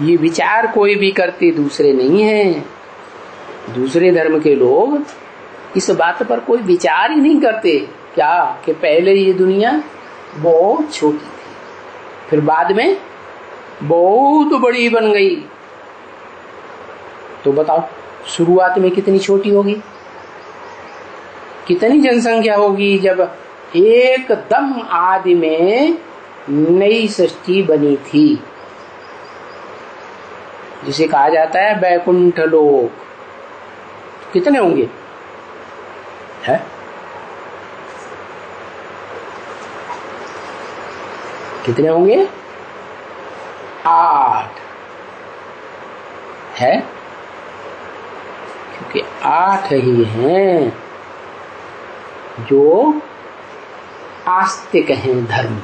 ये विचार कोई भी करते दूसरे नहीं है। दूसरे धर्म के लोग इस बात पर कोई विचार ही नहीं करते क्या कि पहले ये दुनिया बहुत छोटी थी, फिर बाद में बहुत बड़ी बन गई। तो बताओ शुरुआत में कितनी छोटी होगी, कितनी जनसंख्या होगी जब एकदम आदि में नई सृष्टि बनी थी, जिसे कहा जाता है वैकुंठ लोक। कितने होंगे? है कितने होंगे? 8 है, क्योंकि 8 ही हैं जो आस्तिक हैं धर्म।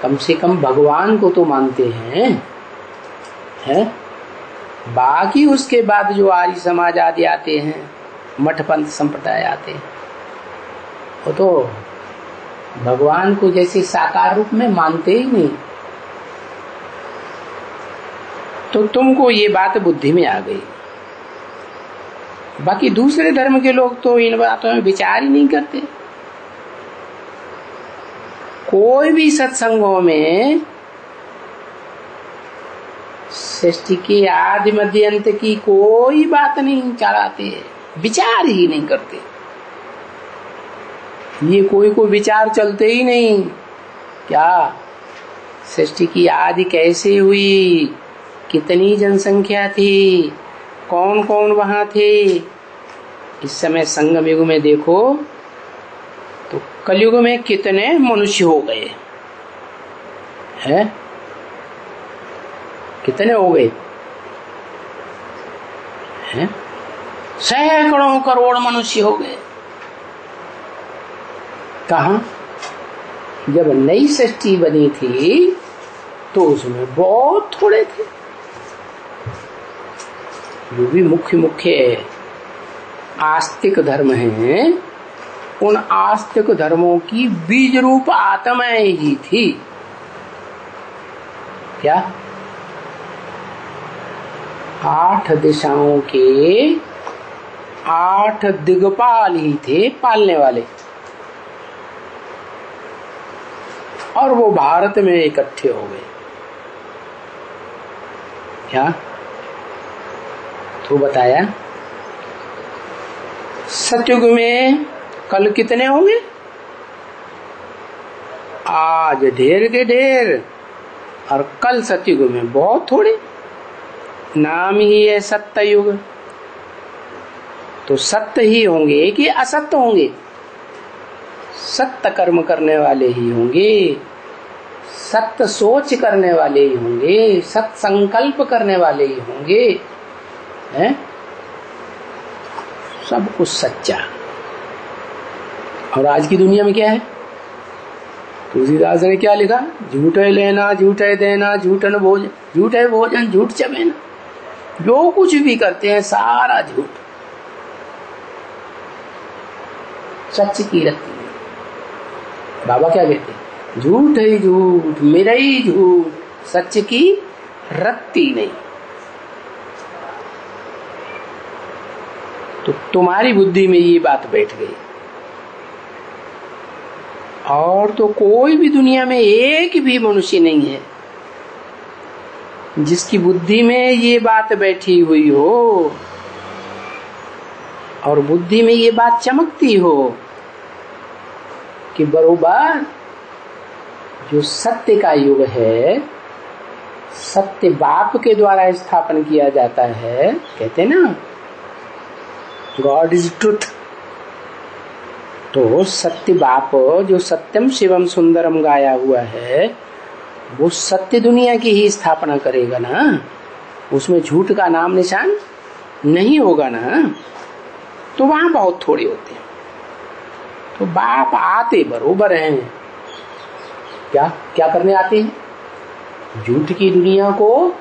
कम से कम भगवान को तो मानते हैं, बाकी उसके बाद जो आर्य समाज आदि आते हैं, मठपंथ संप्रदाय आते हैं, वो तो भगवान को जैसे साकार रूप में मानते ही नहीं। तो तुमको ये बात बुद्धि में आ गई। बाकी दूसरे धर्म के लोग तो इन बातों में विचार ही नहीं करते। कोई भी सत्संगों में सृष्टि के आदि मध्य अंत की कोई बात नहीं चलाते, विचार ही नहीं करते। ये कोई विचार चलते ही नहीं। क्या सृष्टि की आदि कैसे हुई, कितनी जनसंख्या थी, कौन कौन वहां थे। इस समय संगम युग में देखो तो कलयुग में कितने मनुष्य हो गए हैं, कितने हो गए हैं? सैकड़ों करोड़ मनुष्य हो गए। कहा? जब नई सृष्टि बनी थी तो उसमें बहुत थोड़े थे। जो भी मुख्य आस्तिक धर्म हैं, उन आस्तिक धर्मों की बीज रूप आत्माएं ही थी। क्या? 8 दिशाओं के 8 दिग्पाल ही थे, पालने वाले, और वो भारत में इकट्ठे हो गए। क्या? तो बताया सतयुग में कल कितने होंगे? आज ढेर के ढेर, और कल सतयुग में बहुत थोड़े। नाम ही है सत्ययुग। तो सत्य ही होंगे कि असत्य होंगे? सत्य कर्म करने वाले ही होंगे, सत्य सोच करने वाले ही होंगे, सत्य संकल्प करने वाले ही होंगे, हैं? सब कुछ सच्चा। और आज की दुनिया में क्या है? तुलसीदास ने क्या लिखा? झूठे लेना, झूठे देना, झूठन भोजन, झूठे भोजन, झूठ चबेना। जो कुछ भी करते हैं सारा झूठ, सच की रत्ती। बाबा क्या कहते हैं? झूठ ही झूठ, मेरा ही झूठ, सच की रत्ती नहीं। तो तुम्हारी बुद्धि में ये बात बैठ गई। और तो कोई भी दुनिया में एक भी मनुष्य नहीं है जिसकी बुद्धि में ये बात बैठी हुई हो और बुद्धि में ये बात चमकती हो कि बरोबर जो सत्य का युग है, सत्य बाप के द्वारा स्थापन किया जाता है। कहते हैं ना, गॉड इज ट्रुथ। तो सत्य बाप जो सत्यम शिवम सुंदरम गाया हुआ है, वो सत्य दुनिया की ही स्थापना करेगा ना। उसमें झूठ का नाम निशान नहीं होगा ना। तो वहां बहुत थोड़े होते हैं। तो बाप आते बरोबर हैं। क्या क्या करने आते हैं? झूठ की दुनिया को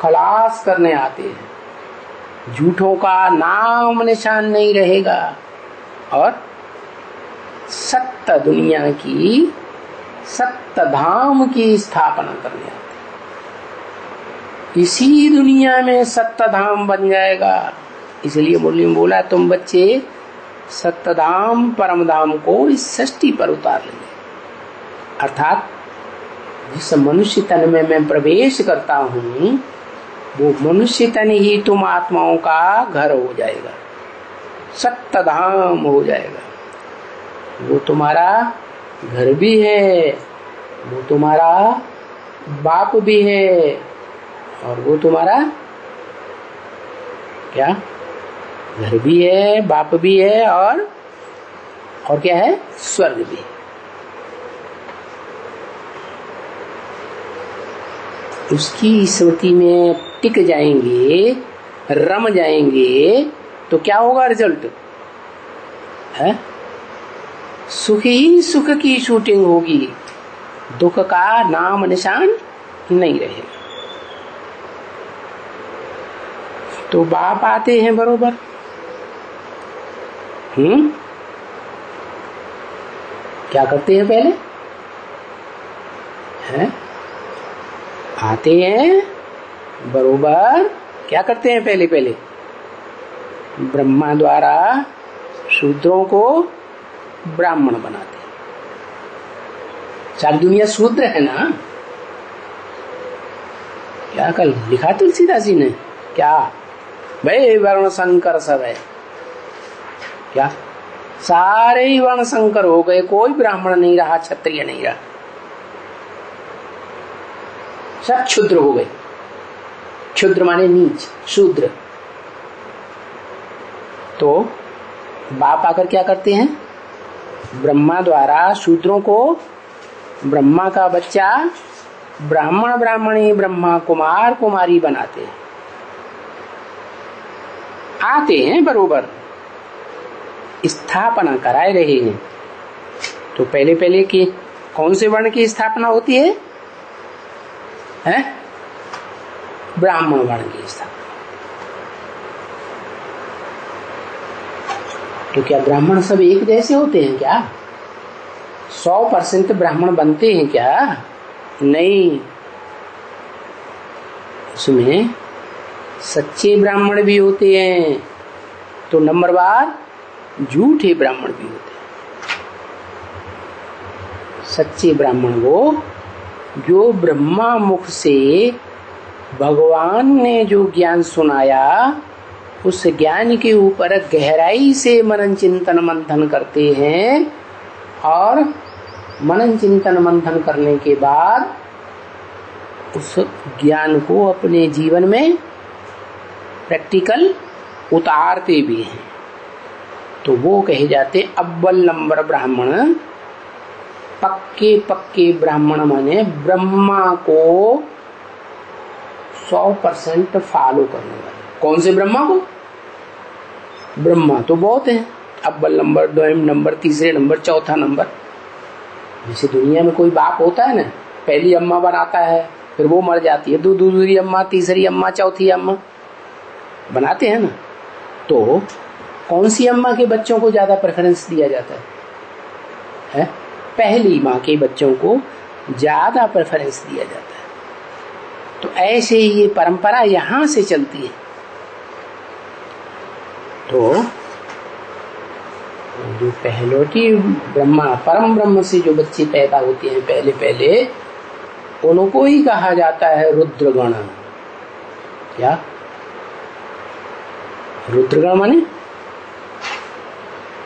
खलास करने आते हैं। झूठों का नाम निशान नहीं रहेगा और सत्य दुनिया की, सत्य धाम की स्थापना करने आते। इसी दुनिया में सत्य धाम बन जाएगा। इसलिए मुरली में बोला, तुम बच्चे सत्य धाम परम धाम को इस सृष्टि पर उतार लेंगे। अर्थात जिस मनुष्य तन में मैं प्रवेश करता हूँ, वो मनुष्य तन ही तुम आत्माओं का घर हो जाएगा, सत्य धाम हो जाएगा। वो तुम्हारा घर भी है, वो तुम्हारा बाप भी है, और वो तुम्हारा क्या? घर भी है, बाप भी है, और क्या है? स्वर्ग भी। उसकी स्मृति में टिक जाएंगे, रम जाएंगे, तो क्या होगा रिजल्ट है? सुख ही सुख की शूटिंग होगी, दुख का नाम निशान नहीं रहेगा। तो बाप आते हैं बरोबर, क्या करते हैं पहले हैं? आते हैं बरोबर, क्या करते हैं पहले पहले? ब्रह्मा द्वारा शूद्रों को ब्राह्मण बनाते हैं। सारी दुनिया शूद्र है ना? क्या कल लिखा तुलसीदास जी ने? क्या भाई वर्ण संकर सब है क्या? सारे ही वर्ण संकर हो गए, कोई ब्राह्मण नहीं रहा, क्षत्रिय नहीं रहा, सब क्षुद्र हो गए। क्षुद्र माने नीच, शूद्र। तो बाप आकर क्या करते हैं? ब्रह्मा द्वारा शूद्रों को, ब्रह्मा का बच्चा ब्राह्मण ब्राह्मणी, ब्रह्मा कुमार कुमारी बनाते हैं। आते हैं बरोबर, स्थापना कराए रहे हैं। तो पहले पहले की कौन से वर्ण की स्थापना होती है? ब्राह्मण वर्ण की स्थापना। तो क्या ब्राह्मण सब एक जैसे होते हैं क्या? 100% ब्राह्मण बनते हैं क्या? नहीं, उसमें सच्चे ब्राह्मण भी होते हैं, तो नंबरवार झूठे ब्राह्मण भी होते हैं। सच्चे ब्राह्मण वो जो ब्रह्मा मुख से भगवान ने जो ज्ञान सुनाया, उस ज्ञान के ऊपर गहराई से मनन चिंतन मंथन करते हैं, और मनन चिंतन मंथन करने के बाद उस ज्ञान को अपने जीवन में प्रैक्टिकल उतारते भी हैं। तो वो कहे जाते अव्वल नंबर ब्राह्मण, पक्के पक्के ब्राह्मण माने ब्रह्मा को 100% फॉलो करने वाले। कौन से ब्रह्मा को? ब्रह्मा तो बहुत है, अव्वल नंबर, द्वितीय नंबर, तीसरे नंबर, चौथा नंबर। जैसे दुनिया में कोई बाप होता है ना, पहली अम्मा बनाता है, फिर वो मर जाती है, दूसरी अम्मा, तीसरी अम्मा, चौथी अम्मा बनाते हैं ना। तो कौन सी अम्मा के बच्चों को ज्यादा प्रेफरेंस दिया जाता है? पहली माँ के बच्चों को ज्यादा प्रेफरेंस दिया जाता है। तो ऐसे ही ये परंपरा यहां से चलती है। तो जो पहलोटी ब्रह्मा, परम ब्रह्म से जो बच्चे पैदा होते हैं पहले पहले, उनको ही कहा जाता है रुद्रगण। क्या रुद्रगण माने?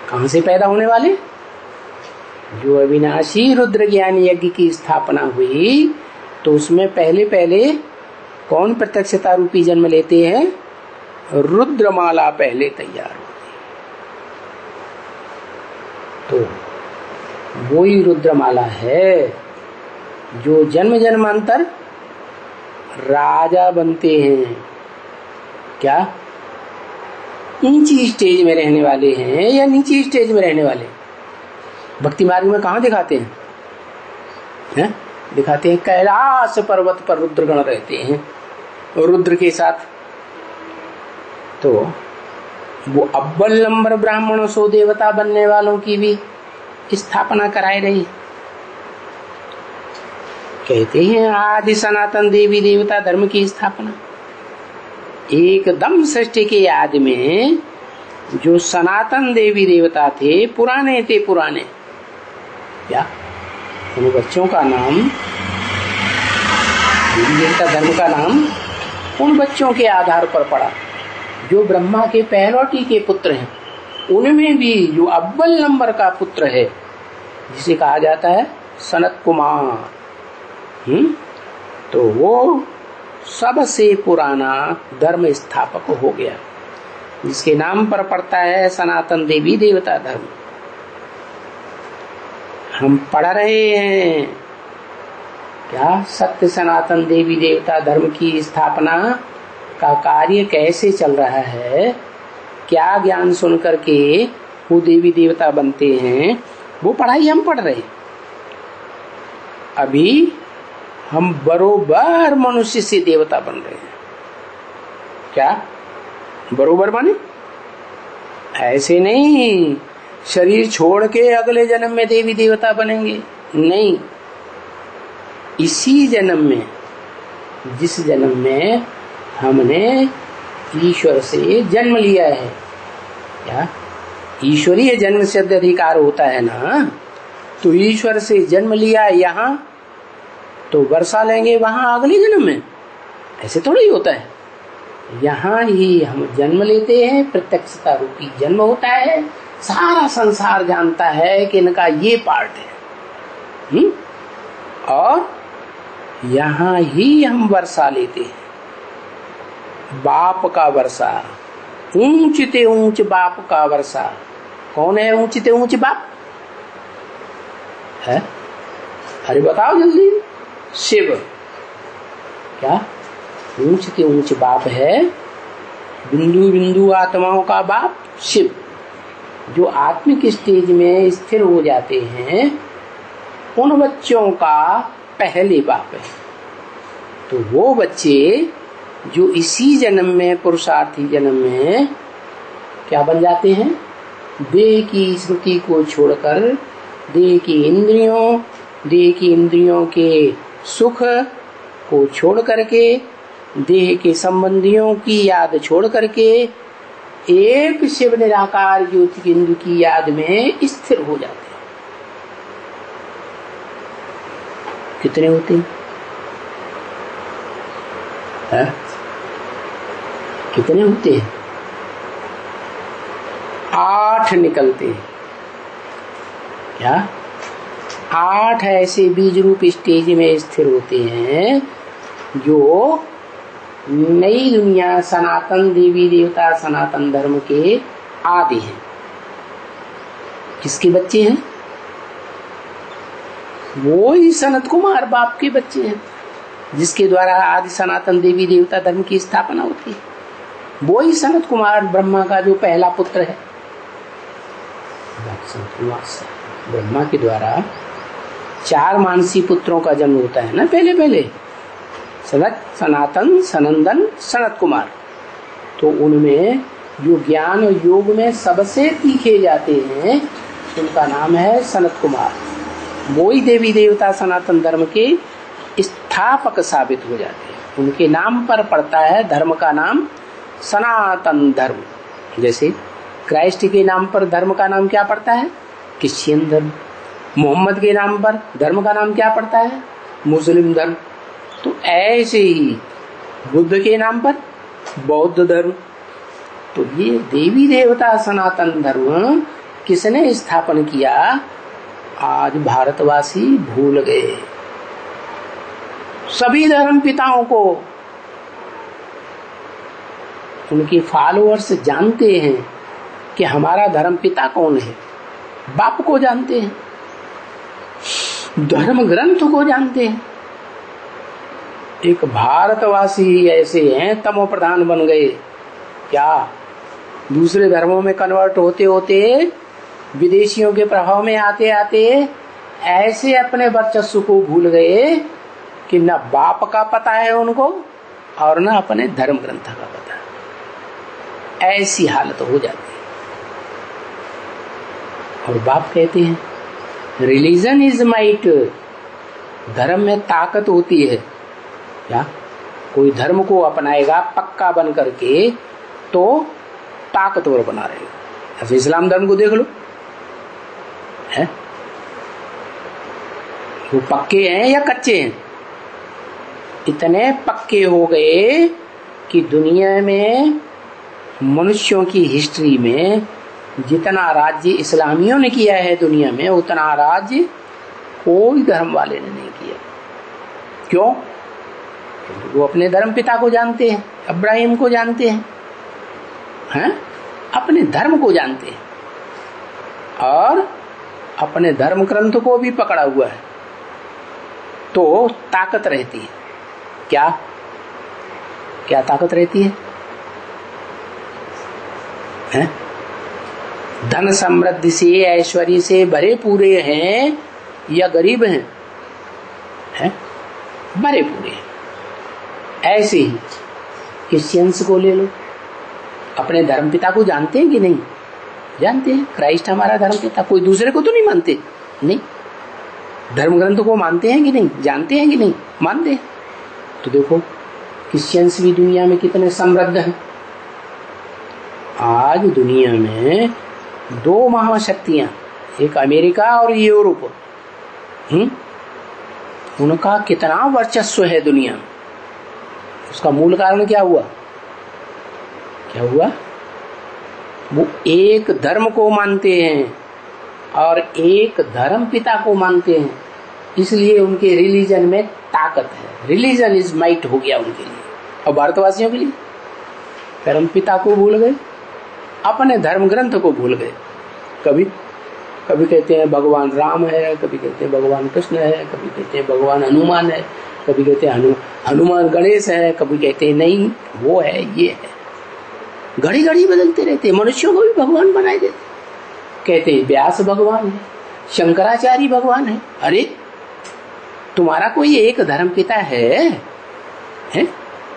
कहां से पैदा होने वाले? जो अविनाशी रुद्र ज्ञान यज्ञ की स्थापना हुई, तो उसमें पहले पहले कौन प्रत्यक्षता रूपी जन्म लेते हैं? रुद्रमाला पहले तैयार होती है। तो वो ही रुद्रमाला है जो जन्म जन्मांतर राजा बनते हैं। क्या ऊंची स्टेज में रहने वाले हैं या नीची स्टेज में रहने वाले? भक्ति मार्ग में कहाँ दिखाते हैं? दिखाते हैं कैलाश पर्वत पर रुद्रगण रहते हैं रुद्र के साथ। तो वो अव्वल नंबर ब्राह्मण सो देवता बनने वालों की भी स्थापना कराई रही। कहते हैं आदि सनातन देवी देवता धर्म की स्थापना एकदम सृष्टि के आदि में जो सनातन देवी देवता थे, पुराने थे, पुराने। क्या उन बच्चों का नाम, देवी देवता धर्म का नाम उन बच्चों के आधार पर पड़ा जो ब्रह्मा के पहलौटी के पुत्र हैं। उनमें भी जो अव्वल नंबर का पुत्र है, जिसे कहा जाता है सनत कुमार, तो वो सबसे पुराना धर्म स्थापक हो गया, जिसके नाम पर पड़ता है सनातन देवी देवता धर्म। हम पढ़ रहे हैं क्या सत्य सनातन देवी देवता धर्म की स्थापना का कार्य कैसे चल रहा है, क्या ज्ञान सुन करके वो देवी देवता बनते हैं, वो पढ़ाई हम पढ़ रहे हैं। अभी हम बरोबर मनुष्य से देवता बन रहे हैं। क्या बरोबर माने? ऐसे नहीं शरीर छोड़ के अगले जन्म में देवी देवता बनेंगे, नहीं। इसी जन्म में, जिस जन्म में हमने ईश्वर से जन्म लिया है, क्या ईश्वरीय जन्म से अधिकार होता है ना, तो ईश्वर से जन्म लिया यहाँ तो वर्षा लेंगे वहां अगले जन्म में, ऐसे थोड़ा ही होता है। यहाँ ही हम जन्म लेते हैं, प्रत्यक्षता रूपी जन्म होता है, सारा संसार जानता है कि इनका ये पार्ट है। और यहाँ ही हम वर्षा लेते हैं, बाप का वर्षा, ऊंचते ऊंच बाप का वर्षा। कौन है ऊंचते ऊंच बाप है? अरे बताओ जल्दी। शिव। क्या ऊंचते ऊंच बाप है? बिंदु बिंदु आत्माओं का बाप शिव। जो आत्मिक स्टेज में स्थिर हो जाते हैं उन बच्चों का पहले बाप है। तो वो बच्चे जो इसी जन्म में, पुरुषार्थी जन्म में क्या बन जाते हैं? देह की स्मृति को छोड़कर देह की इंद्रियों के सुख को छोड़ करके, देह के संबंधियों की याद छोड़ करके एक शिव निराकार ज्योति बिंदु की याद में स्थिर हो जाते हैं। कितने होते हैं? कितने होते हैं? 8 निकलते हैं। क्या 8 ऐसे बीज रूप स्टेज में स्थिर होते हैं जो नई दुनिया सनातन देवी देवता सनातन धर्म के आदि हैं। किसके बच्चे हैं? वो ही सनत कुमार बाप के बच्चे हैं, जिसके द्वारा आदि सनातन देवी देवता धर्म की स्थापना होती है। वो ही सनत कुमार ब्रह्मा का जो पहला पुत्र है। ब्रह्मा के द्वारा 4 मानसी पुत्रों का जन्म होता है ना, पहले सनत, सनातन, सनंदन, सनत कुमार। तो उनमें जो ज्ञान और योग में सबसे तीखे जाते हैं उनका नाम है सनत कुमार। वो ही देवी देवता सनातन धर्म के स्थापक साबित हो जाते हैं। उनके नाम पर पड़ता है धर्म का नाम सनातन धर्म। जैसे क्राइस्ट के नाम पर धर्म का नाम क्या पड़ता है? क्रिश्चियन धर्म। मोहम्मद के नाम पर धर्म का नाम क्या पड़ता है? मुस्लिम धर्म। तो ऐसे ही बुद्ध के नाम पर बौद्ध धर्म। तो ये देवी देवता सनातन धर्म किसने स्थापन किया? आज भारतवासी भूल गए। सभी धर्म पिताओं को उनके फॉलोअर्स जानते हैं कि हमारा धर्म पिता कौन है। बाप को जानते हैं, धर्म ग्रंथ को जानते हैं। एक भारतवासी ही ऐसे हैं तमो प्रधान बन गए। क्या दूसरे धर्मों में कन्वर्ट होते होते, विदेशियों के प्रभाव में आते आते ऐसे अपने वर्चस्व को भूल गए कि न बाप का पता है उनको और न अपने धर्म ग्रंथ का पता है। ऐसी हालत हो जाती है। और बाप कहते हैं रिलीजन इज माइट। धर्म में ताकत होती है। क्या कोई धर्म को अपनाएगा पक्का बन करके तो ताकतवर बना रहेगा। ऐसे इस्लाम धर्म को देख लो, है वो पक्के हैं या कच्चे हैं? इतने पक्के हो गए कि दुनिया में मनुष्यों की हिस्ट्री में जितना राज्य इस्लामियों ने किया है दुनिया में, उतना राज्य कोई धर्म वाले ने नहीं किया। क्यों? क्योंकि वो अपने धर्म पिता को जानते हैं, इब्राहिम को जानते हैं, अपने धर्म को जानते हैं। और अपने धर्म ग्रंथ को भी पकड़ा हुआ है। तो ताकत रहती है। क्या क्या ताकत रहती है? धन समृद्धि से, ऐश्वर्य से भरे पूरे हैं या गरीब हैं? भरे पूरे हैं। ऐसे ही क्रिश्चियंस को ले लो, अपने धर्मपिता को जानते हैं कि नहीं? जानते हैं, क्राइस्ट हमारा धर्मपिता। कोई दूसरे को तो नहीं मानते? नहीं। धर्म ग्रंथ को मानते हैं कि नहीं? जानते हैं कि नहीं? मानते हैं। तो देखो क्रिश्चियंस भी दुनिया में कितने समृद्ध हैं। आज दुनिया में दो महाशक्तियां, एक अमेरिका और यूरोप, उनका कितना वर्चस्व है दुनिया में। उसका मूल कारण क्या हुआ? क्या हुआ? वो एक धर्म को मानते हैं और एक धर्म पिता को मानते हैं, इसलिए उनके रिलीजन में ताकत है। रिलीजन इज माइट हो गया उनके लिए। और भारतवासियों के लिए धर्म पिता को भूल गए, अपने धर्म ग्रंथ को भूल गए। कभी कभी कहते हैं भगवान राम है, कभी कहते हैं भगवान कृष्ण है, कभी कहते हैं भगवान हनुमान है, कभी कहते हैं हनुमान गणेश है, कभी कहते हैं नहीं वो है ये है। घड़ी घड़ी बदलते रहते हैं। मनुष्यों को भी भगवान बनाए देते, कहते हैं व्यास भगवान है, शंकराचार्य भगवान है। अरे तुम्हारा कोई एक धर्म पिता है?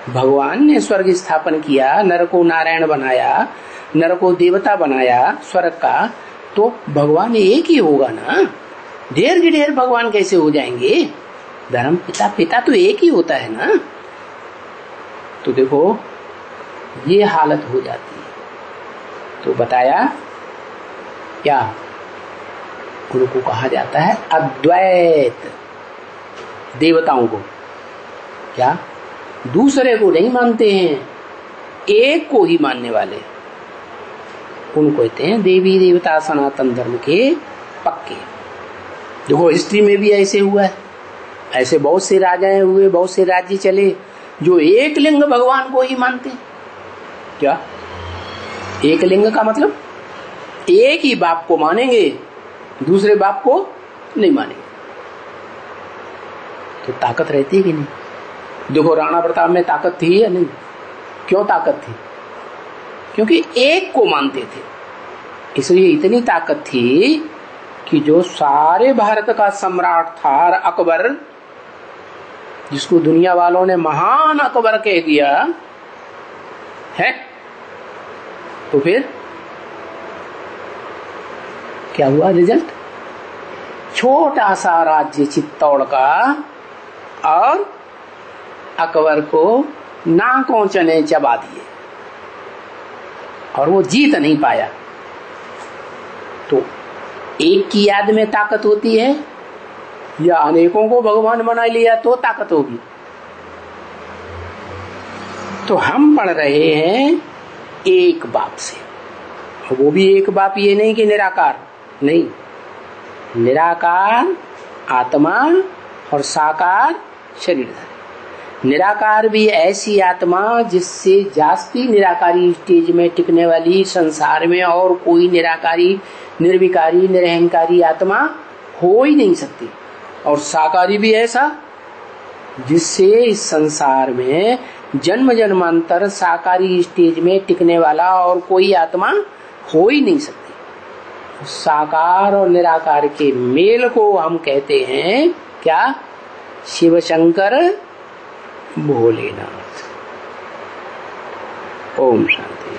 भगवान ने स्वर्ग स्थापन किया, नर को नारायण बनाया, नर को देवता बनाया स्वर्ग का, तो भगवान एक ही होगा ना। ढेर के ढेर भगवान कैसे हो जाएंगे? धर्म पिता तो एक ही होता है ना। तो देखो ये हालत हो जाती है। तो बताया क्या? उनको कहा जाता है अद्वैत। देवताओं को क्या? दूसरे को नहीं मानते हैं, एक को ही मानने वाले, उनको कहते हैं देवी देवता सनातन धर्म के पक्के। देखो हिस्ट्री में भी ऐसे हुआ है। ऐसे बहुत से राजाएं हुए, बहुत से राज्य चले जो एक लिंग भगवान को ही मानते हैं। क्या? एक लिंग का मतलब एक ही बाप को मानेंगे, दूसरे बाप को नहीं मानेंगे। तो ताकत रहती है कि नहीं? देखो राणा प्रताप में ताकत थी या नहीं? क्यों ताकत थी? क्योंकि एक को मानते थे। इसलिए इतनी ताकत थी कि जो सारे भारत का सम्राट था अकबर, जिसको दुनिया वालों ने महान अकबर कह दिया है, तो फिर क्या हुआ रिजल्ट? छोटा सा राज्य चित्तौड़ का, और अकबर को नाकों चने चबा दिए और वो जीत नहीं पाया। तो एक की याद में ताकत होती है या अनेकों को भगवान बना लिया तो ताकत होगी? तो हम पढ़ रहे हैं एक बाप से। वो भी एक बाप, ये नहीं कि निराकार, नहीं, निराकार आत्मा और साकार शरीरधारी। निराकार भी ऐसी आत्मा जिससे जास्ती निराकारी स्टेज में टिकने वाली संसार में और कोई निराकारी, निर्विकारी, निरहंकारी आत्मा हो ही नहीं सकती। और साकारी भी ऐसा जिससे इस संसार में जन्म जन्मांतर साकारी स्टेज में टिकने वाला और कोई आत्मा हो ही नहीं सकती। साकार और निराकार के मेल को हम कहते हैं क्या? शिव शंकर भोलेनाथ। ओम शांति।